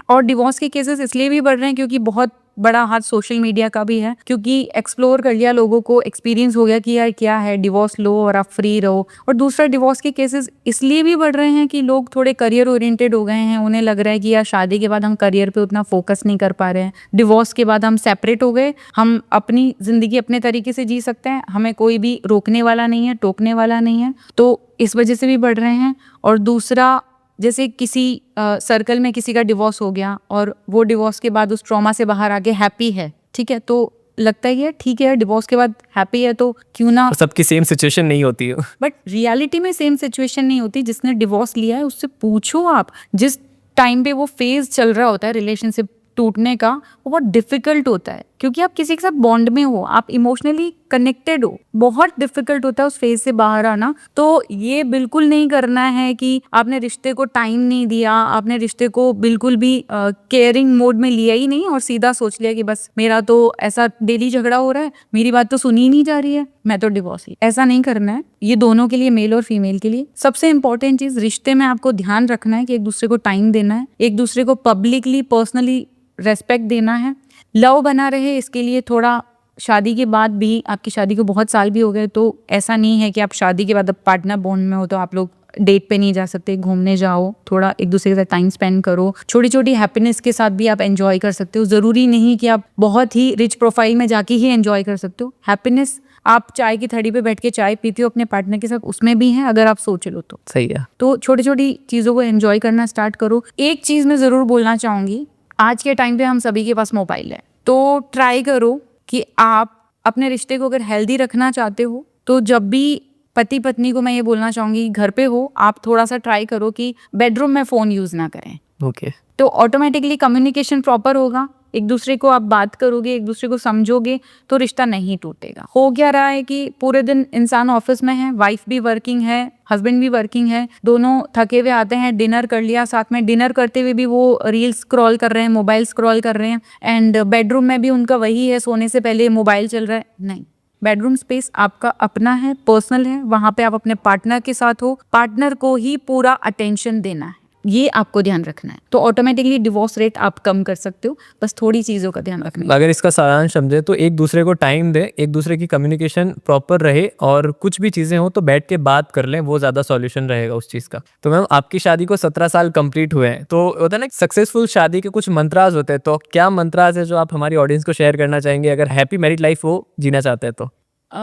और डिवोर्स के केसेस इसलिए भी बढ़ रहे हैं क्योंकि बहुत बड़ा हाथ सोशल मीडिया का भी है, क्योंकि एक्सप्लोर कर लिया, लोगों को एक्सपीरियंस हो गया कि यार क्या है, डिवोर्स लो और आप फ्री रहो। और दूसरा, डिवोर्स के केसेस इसलिए भी बढ़ रहे हैं कि लोग थोड़े करियर ओरिएंटेड हो गए हैं। उन्हें लग रहा है कि यार शादी के बाद हम करियर पे उतना फोकस नहीं कर पा रहे हैं, डिवोर्स के बाद हम सेपरेट हो गए, हम अपनी जिंदगी अपने तरीके से जी सकते हैं, हमें कोई भी रोकने वाला नहीं है, टोकने वाला नहीं है, तो इस वजह से भी बढ़ रहे हैं। और दूसरा, जैसे किसी सर्कल में किसी का डिवोर्स हो गया और वो डिवोर्स के बाद उस ट्रॉमा से बाहर आके हैप्पी है, ठीक है, तो लगता है ठीक है डिवोर्स के बाद हैप्पी है तो क्यों ना। सबकी सेम सिचुएशन नहीं होती है, बट रियलिटी में सेम सिचुएशन नहीं होती। जिसने डिवोर्स लिया है उससे पूछो आप, जिस टाइम पे वो फेज चल रहा होता है रिलेशनशिप टूटने का, वो बहुत डिफिकल्ट होता है, क्योंकि आप किसी के साथ बॉन्ड में हो, आप इमोशनली कनेक्टेड हो, बहुत डिफिकल्ट होता है उस फेज से बाहर आना। तो ये बिल्कुल नहीं करना है कि आपने रिश्ते को टाइम नहीं दिया, आपने रिश्ते को बिल्कुल भी केयरिंग मोड में लिया ही नहीं और सीधा सोच लिया कि बस मेरा तो ऐसा डेली झगड़ा हो रहा है, मेरी बात तो सुनी ही नहीं जा रही है, मैं तो डिवोर्स ही। ऐसा नहीं करना है। ये दोनों के लिए, मेल और फीमेल के लिए सबसे इंपॉर्टेंट चीज रिश्ते में आपको ध्यान रखना है कि एक दूसरे को टाइम देना है, एक दूसरे को पब्लिकली पर्सनली रेस्पेक्ट देना है, लव बना रहे। इसके लिए थोड़ा शादी के बाद भी, आपकी शादी को बहुत साल भी हो गए तो ऐसा नहीं है कि आप शादी के बाद अब पार्टनर बॉन्ड में हो तो आप लोग डेट पे नहीं जा सकते, घूमने जाओ, थोड़ा एक दूसरे के साथ टाइम स्पेंड करो, छोटी छोटी हैप्पीनेस के साथ भी आप एंजॉय कर सकते हो। ज़रूरी नहीं कि आप बहुत ही रिच प्रोफाइल में जाके ही एंजॉय कर सकते हो। हैप्पीनेस आप चाय की थड़ी पे बैठ के चाय पीते हो अपने पार्टनर के साथ, उसमें भी है, अगर आप सोच लो तो। सही है। तो छोटी छोटी चीज़ों को एंजॉय करना स्टार्ट करो। एक चीज़ मैं ज़रूर बोलना चाहूँगी, आज के टाइम पे हम सभी के पास मोबाइल है, तो ट्राई करो कि आप अपने रिश्ते को अगर हेल्दी रखना चाहते हो तो जब भी पति पत्नी को मैं ये बोलना चाहूँगी, घर पे हो आप थोड़ा सा ट्राई करो कि बेडरूम में फ़ोन यूज़ ना करें। ओके। तो ऑटोमेटिकली कम्युनिकेशन प्रॉपर होगा, एक दूसरे को आप बात करोगे, एक दूसरे को समझोगे तो रिश्ता नहीं टूटेगा। हो क्या रहा है कि पूरे दिन इंसान ऑफिस में है, वाइफ भी वर्किंग है, हस्बैंड भी वर्किंग है, दोनों थके हुए आते हैं, डिनर कर लिया, साथ में डिनर करते हुए भी वो रील्स स्क्रॉल कर रहे हैं, मोबाइल स्क्रॉल कर रहे हैं, एंड बेडरूम में भी उनका वही है, सोने से पहले मोबाइल चल रहा है। नहीं, बेडरूम स्पेस आपका अपना है, पर्सनल है, वहां पे आप अपने पार्टनर के साथ हो, पार्टनर को ही पूरा अटेंशन देना है। ये आपको ध्यान रखना है। तो ऑटोमेटिकली डिवोर्स रेट आप कम कर सकते हो, बस थोड़ी चीज़ों का ध्यान रखना है। अगर इसका सारांश समझे तो एक दूसरे को टाइम दे, एक दूसरे की कम्युनिकेशन प्रॉपर रहे, और कुछ भी चीज़ें हो तो बैठ के बात कर लें, वो ज़्यादा सॉल्यूशन रहेगा उस चीज़ का। तो मैम, आपकी शादी को 17 साल कंप्लीट हुए हैं, तो होता है ना सक्सेसफुल शादी के कुछ मंत्राज होते हैं, तो क्या मंत्राज है जो आप हमारी ऑडियंस को शेयर करना चाहेंगे अगर हैप्पी मैरिड लाइफ वो जीना चाहते हैं तो?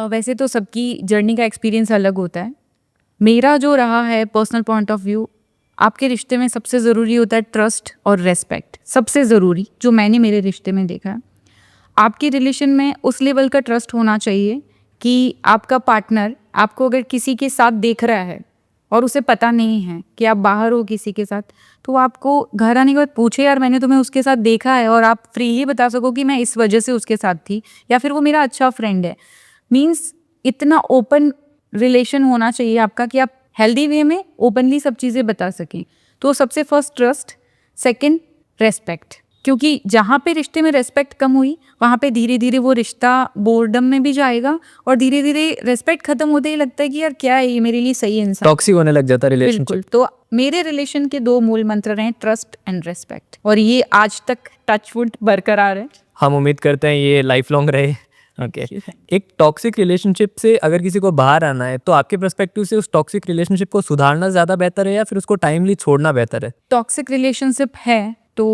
वैसे तो सबकी जर्नी का एक्सपीरियंस अलग होता है। मेरा जो रहा है पर्सनल पॉइंट ऑफ व्यू, आपके रिश्ते में सबसे ज़रूरी होता है ट्रस्ट और रेस्पेक्ट। सबसे ज़रूरी जो मैंने मेरे रिश्ते में देखा है, आपकी रिलेशन में उस लेवल का ट्रस्ट होना चाहिए कि आपका पार्टनर आपको अगर किसी के साथ देख रहा है और उसे पता नहीं है कि आप बाहर हो किसी के साथ, तो आपको घर आने के बाद पूछे, यार मैंने तुम्हें उसके साथ देखा है, और आप फ्रीली बता सको कि मैं इस वजह से उसके साथ थी, या फिर वो मेरा अच्छा फ्रेंड है। मीन्स इतना ओपन रिलेशन होना चाहिए आपका कि आप हेल्दी वे में ओपनली सब चीज़ें बता सकें। तो सबसे फर्स्ट ट्रस्ट, सेकंड रेस्पेक्ट, क्योंकि जहाँ पे रिश्ते में रेस्पेक्ट कम हुई वहाँ पे धीरे धीरे वो रिश्ता बोर्डम में भी जाएगा, और धीरे धीरे रेस्पेक्ट खत्म होते ही लगता है कि यार क्या है ये मेरे लिए सही इंसान। टॉक्सिक होने लग जाता है रिलेशनशिप। बिल्कुल। तो मेरे रिलेशन के 2 मूल मंत्र हैं, ट्रस्ट एंड रेस्पेक्ट, और ये आज तक टचवुड बरकरार है। हम उम्मीद करते हैं ये लाइफ लॉन्ग रहे। ओके। एक टॉक्सिक रिलेशनशिप से अगर किसी को बाहर आना है तो आपके पर्सपेक्टिव से उस टॉक्सिक रिलेशनशिप को सुधारना ज़्यादा बेहतर है या फिर उसको टाइमली छोड़ना बेहतर है? टॉक्सिक रिलेशनशिप है तो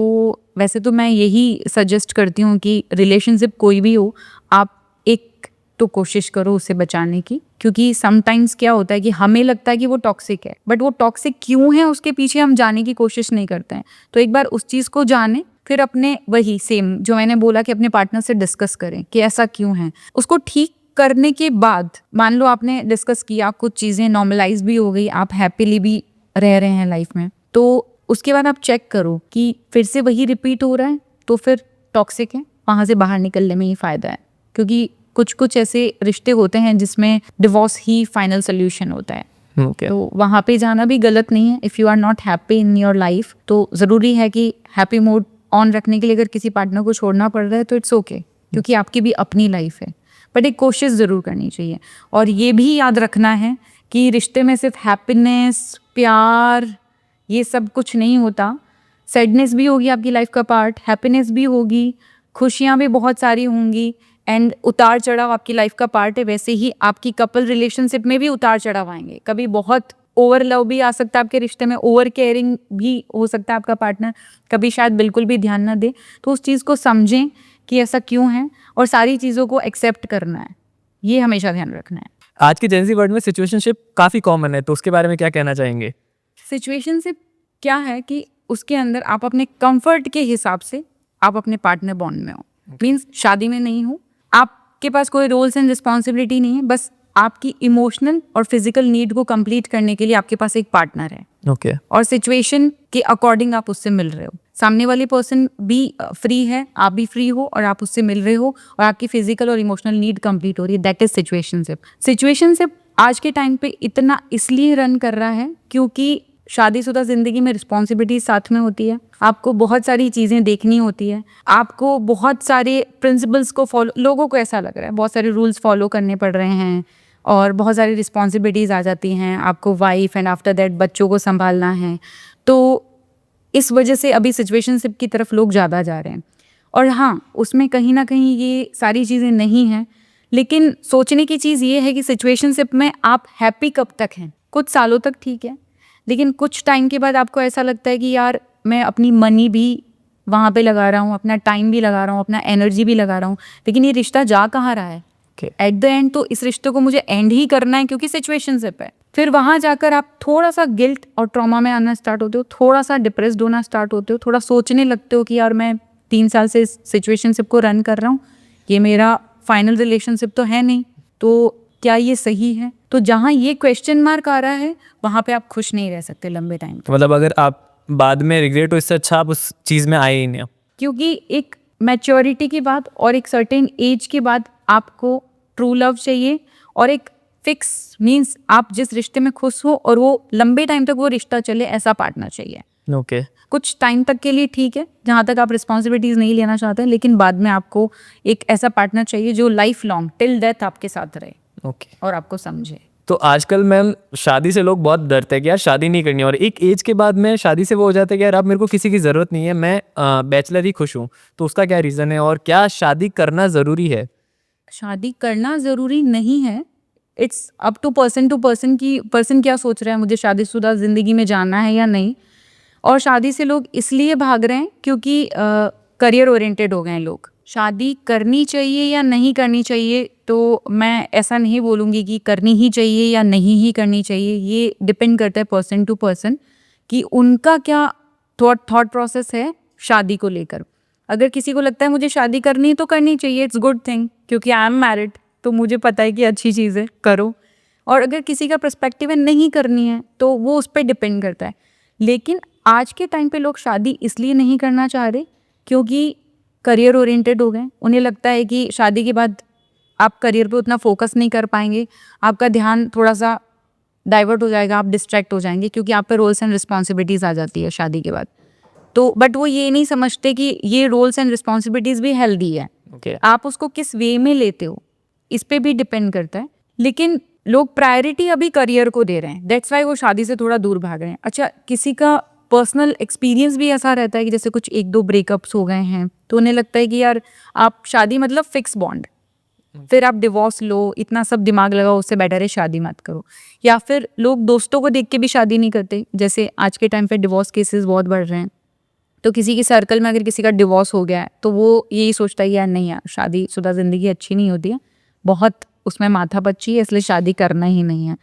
वैसे तो मैं यही सजेस्ट करती हूँ कि रिलेशनशिप कोई भी हो, आप एक तो कोशिश करो उसे बचाने की, क्योंकि समटाइम्स क्या होता है कि हमें लगता है कि वो टॉक्सिक है, बट वो टॉक्सिक क्यों है उसके पीछे हम जाने की कोशिश नहीं करते हैं। तो एक बार उस चीज़ को जाने, फिर अपने वही सेम जो मैंने बोला कि अपने पार्टनर से डिस्कस करें कि ऐसा क्यों है। उसको ठीक करने के बाद मान लो आपने डिस्कस किया, कुछ चीज़ें नॉर्मलाइज भी हो गई, आप हैप्पीली भी रह रहे हैं लाइफ में, तो उसके बाद आप चेक करो कि फिर से वही रिपीट हो रहा है तो फिर टॉक्सिक है, वहाँ से बाहर निकलने में ही फ़ायदा है। क्योंकि कुछ कुछ ऐसे रिश्ते होते हैं जिसमें डिवोर्स ही फाइनल सोल्यूशन होता है। Okay. तो वहाँ पे जाना भी गलत नहीं है। If you are not happy in your life, तो ज़रूरी है कि हैप्पी मोड ऑन रखने के लिए अगर किसी पार्टनर को छोड़ना पड़ रहा है तो इट्स ओके, क्योंकि आपकी भी अपनी लाइफ है। बट एक कोशिश ज़रूर करनी चाहिए, और ये भी याद रखना है कि रिश्ते में सिर्फ हैप्पीनेस, प्यार, ये सब कुछ नहीं होता। सैडनेस भी होगी आपकी लाइफ का पार्ट, हैप्पीनेस भी होगी, खुशियाँ भी बहुत सारी होंगी, एंड उतार चढ़ाव आपकी लाइफ का पार्ट है। वैसे ही आपकी कपल रिलेशनशिप में भी उतार चढ़ाव आएंगे। कभी बहुत ओवर लव भी आ सकता है आपके रिश्ते में, ओवर केयरिंग भी हो सकता है आपका पार्टनर, कभी शायद बिल्कुल भी ध्यान ना दे। तो उस चीज़ को समझें कि ऐसा क्यों है, और सारी चीज़ों को एक्सेप्ट करना है, ये हमेशा ध्यान रखना है। आज के जेंजी वर्ल्ड में सिचुएशनशिप काफ़ी कॉमन है, तो उसके बारे में क्या कहना चाहेंगे? सिचुएशनशिप क्या है कि उसके अंदर आप अपने कंफर्ट के हिसाब से आप अपने पार्टनर बॉन्ड में हो। मीन्स शादी में नहीं हो, आपके पास कोई रोल्स एंड रिस्पॉन्सिबिलिटी नहीं है, बस आपकी इमोशनल और फिजिकल नीड को कंप्लीट करने के लिए आपके पास एक पार्टनर है। ओके। और सिचुएशन के अकॉर्डिंग आप उससे मिल रहे हो, सामने वाली पर्सन भी फ्री है, आप भी फ्री हो, और आप उससे मिल रहे हो, और आपकी फिजिकल और इमोशनल नीड कंप्लीट हो रही है। That is situationship. सिचुएशनशिप आज के टाइम पे इतना इसलिए रन कर रहा है क्योंकि शादीशुदा जिंदगी में रिस्पॉन्सिबिलिटी साथ में होती है, आपको बहुत सारी चीज़ें देखनी होती है, आपको बहुत सारे प्रिंसिपल्स को फॉलो, लोगों को ऐसा लग रहा है बहुत सारे रूल्स फॉलो करने पड़ रहे हैं, और बहुत सारी रिस्पॉन्सिबिलिटीज़ आ जाती हैं, आपको वाइफ एंड आफ्टर दैट बच्चों को संभालना है। तो इस वजह से अभी सिचुएशनशिप की तरफ लोग ज़्यादा जा रहे हैं। और हाँ, उसमें कहीं ना कहीं ये सारी चीज़ें नहीं हैं, लेकिन सोचने की चीज़ ये है कि सिचुएशनशिप में आप हैप्पी कब तक हैं? कुछ सालों तक ठीक है, लेकिन कुछ टाइम के बाद आपको ऐसा लगता है कि यार मैं अपनी मनी भी वहाँ पे लगा रहा हूँ, अपना टाइम भी लगा रहा हूँ, अपना एनर्जी भी लगा रहा हूँ, लेकिन ये रिश्ता जा कहाँ रहा है? एट द एंड तो इस रिश्ते को मुझे एंड ही करना है क्योंकि सिचुएशनशिप है। फिर वहाँ जाकर आप थोड़ा सा गिल्ट और ट्रॉमा में आना स्टार्ट होते हो, थोड़ा सा डिप्रेस्ड होना स्टार्ट होते हो, थोड़ा सोचने लगते हो कि यार मैं 3 साल से इस सिचुएशनशिप को रन कर रहा हूँ, ये मेरा फाइनल रिलेशनशिप तो है नहीं, तो क्या ये सही है? तो जहाँ ये क्वेश्चन मार्क आ रहा है वहाँ पे आप खुश नहीं रह सकते लंबे टाइम तक। मतलब अगर आप बाद में रिग्रेट हो, इससे अच्छा आप उस चीज़ में आए ही नहीं। क्योंकि एक मैच्योरिटी के बाद और एक सर्टेन एज के बाद आपको ट्रू लव चाहिए, और एक फिक्स मीन्स आप जिस रिश्ते में खुश हो और वो लंबे टाइम तक वो रिश्ता चले, ऐसा पार्टनर चाहिए। ओके। कुछ टाइम तक के लिए ठीक है जहाँ तक आप रिस्पॉन्सिबिलिटीज़ नहीं लेना चाहते, लेकिन बाद में आपको एक ऐसा पार्टनर चाहिए जो लाइफ लॉन्ग टिल डेथ आपके साथ रहे ओके। और आपको समझे। तो आजकल मैम शादी से लोग बहुत डरते हैं कि यार शादी नहीं करनी, और एक एज के बाद में शादी से वो हो जाता है कि यार अब मेरे को किसी की ज़रूरत नहीं है, मैं बैचलर ही खुश हूँ। तो उसका क्या रीज़न है, और क्या शादी करना ज़रूरी है? शादी करना ज़रूरी नहीं है। इट्स अप टू पर्सन की पर्सन क्या सोच रहा है, मुझे शादीशुदा ज़िंदगी में जाना है या नहीं। और शादी से लोग इसलिए भाग रहे हैं क्योंकि करियर ओरिएंटेड हो गए हैं लोग। शादी करनी चाहिए या नहीं करनी चाहिए, तो मैं ऐसा नहीं बोलूँगी कि करनी ही चाहिए या नहीं ही करनी चाहिए। ये डिपेंड करता है पर्सन टू पर्सन कि उनका क्या थॉट प्रोसेस है शादी को लेकर। अगर किसी को लगता है मुझे शादी करनी है तो करनी चाहिए, इट्स गुड थिंग, क्योंकि आई एम मैरिड, तो मुझे पता है कि अच्छी चीज़ है, करो। और अगर किसी का पर्सपेक्टिव है नहीं करनी है, तो वो उस पर डिपेंड करता है। लेकिन आज के टाइम पे लोग शादी इसलिए नहीं करना चाह रहे क्योंकि करियर ओरिएंटेड हो गए। उन्हें लगता है कि शादी के बाद आप करियर पे उतना फोकस नहीं कर पाएंगे, आपका ध्यान थोड़ा सा डाइवर्ट हो जाएगा, आप डिस्ट्रैक्ट हो जाएंगे, क्योंकि आप पे रोल्स एंड रिस्पॉन्सिबिलिटीज़ आ जाती है शादी के बाद। तो बट वो ये नहीं समझते कि ये रोल्स एंड रिस्पॉन्सिबिलिटीज़ भी हेल्दी है। आप उसको किस वे में लेते हो इस पे भी डिपेंड करता है। लेकिन लोग प्रायोरिटी अभी करियर को दे रहे हैं, दैट्स वाई वो शादी से थोड़ा दूर भाग रहे हैं। अच्छा, किसी का पर्सनल एक्सपीरियंस भी ऐसा रहता है कि जैसे कुछ 1-2 ब्रेकअप्स हो गए हैं, तो उन्हें लगता है कि यार आप शादी मतलब फिक्स बॉन्ड, फिर आप डिवोर्स लो, इतना सब दिमाग लगाओ, उससे बेटर है शादी मत करो। या फिर लोग दोस्तों को देख के भी शादी नहीं करते, जैसे आज के टाइम पे डिवोर्स केसेस बहुत बढ़ रहे हैं। तो किसी के सर्कल में अगर किसी का डिवोर्स हो गया है, तो वो यही सोचता है यार नहीं यार, शादीशुदा ज़िंदगी अच्छी नहीं होती है, बहुत उसमें माथापच्ची है, इसलिए शादी करना ही नहीं है।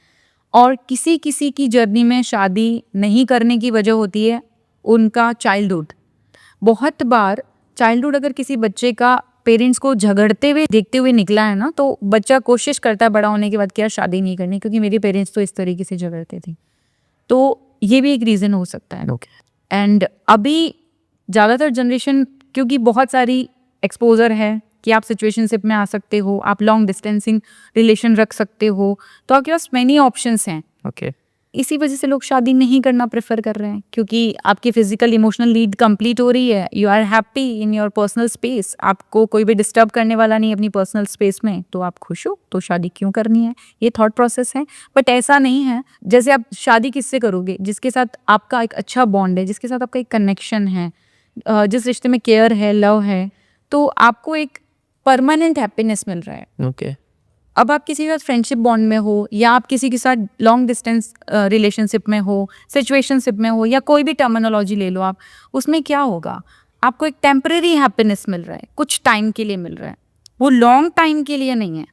और किसी किसी की जर्नी में शादी नहीं करने की वजह होती है उनका चाइल्डहुड। बहुत बार चाइल्डहुड अगर किसी बच्चे का पेरेंट्स को झगड़ते हुए देखते हुए निकला है ना, तो बच्चा कोशिश करता है बड़ा होने के बाद कि यार शादी नहीं करनी, क्योंकि मेरे पेरेंट्स तो इस तरीके से झगड़ते थे। तो ये भी एक रीज़न हो सकता है। एंड अभी ज़्यादातर जनरेशन, क्योंकि बहुत सारी एक्सपोजर है कि आप सिचुएशनशिप में आ सकते हो, आप लॉन्ग डिस्टेंसिंग रिलेशन रख सकते हो, तो आपके पास मैनी ऑप्शंस हैं। इसी वजह से लोग शादी नहीं करना प्रेफर कर रहे हैं, क्योंकि आपकी फिजिकल इमोशनल नीड कंप्लीट हो रही है, you are happy in your personal space, आपको कोई भी डिस्टर्ब करने वाला नहीं अपनी पर्सनल स्पेस में, तो आप खुश हो, तो शादी क्यों करनी है, ये थॉट प्रोसेस है। बट ऐसा नहीं है। जैसे आप शादी किससे करोगे, जिसके साथ आपका एक अच्छा बॉन्ड है, जिसके साथ आपका एक कनेक्शन है, जिस रिश्ते में केयर है, लव है, तो आपको एक परमानेंट हैप्पीनेस मिल रहा है। अब आप किसी के साथ फ्रेंडशिप बॉन्ड में हो, या आप किसी के साथ लॉन्ग डिस्टेंस रिलेशनशिप में हो, सिचुएशनशिप में हो, या कोई भी टर्मिनोलॉजी ले लो आप, उसमें क्या होगा, आपको एक टेम्परेरी हैप्पीनेस मिल रहा है, कुछ टाइम के लिए मिल रहा है, वो लॉन्ग टाइम के लिए नहीं है,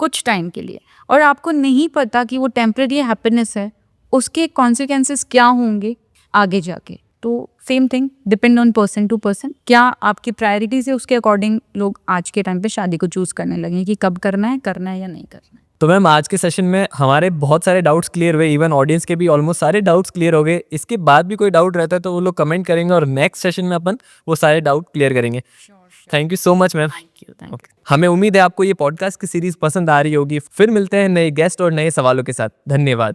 कुछ टाइम के लिए। और आपको नहीं पता कि वो टेम्परेरी हैप्पीनेस है, उसके कॉन्सिक्वेंसेस क्या होंगे आगे जाके। तो same thing, depend on person to person, क्या आपकी प्रायोरिटीज है, उसके अकॉर्डिंग लोग आज के टाइम पे शादी को चूज करने लगे कि कब करना है या नहीं करना है। तो मैम आज के सेशन में हमारे बहुत सारे डाउट्स क्लियर हुए, इवन ऑडियंस के भी ऑलमोस्ट सारे डाउट्स क्लियर हो गए। इसके बाद भी कोई डाउट रहता है तो वो लोग कमेंट करेंगे, और नेक्स्ट सेशन में अपन वो सारे डाउट क्लियर करेंगे। Thank you so much ma'am. Thank you. हमें उम्मीद है आपको ये पॉडकास्ट की सीरीज पसंद आ रही होगी। फिर मिलते हैं नए गेस्ट और नए सवालों के साथ। धन्यवाद।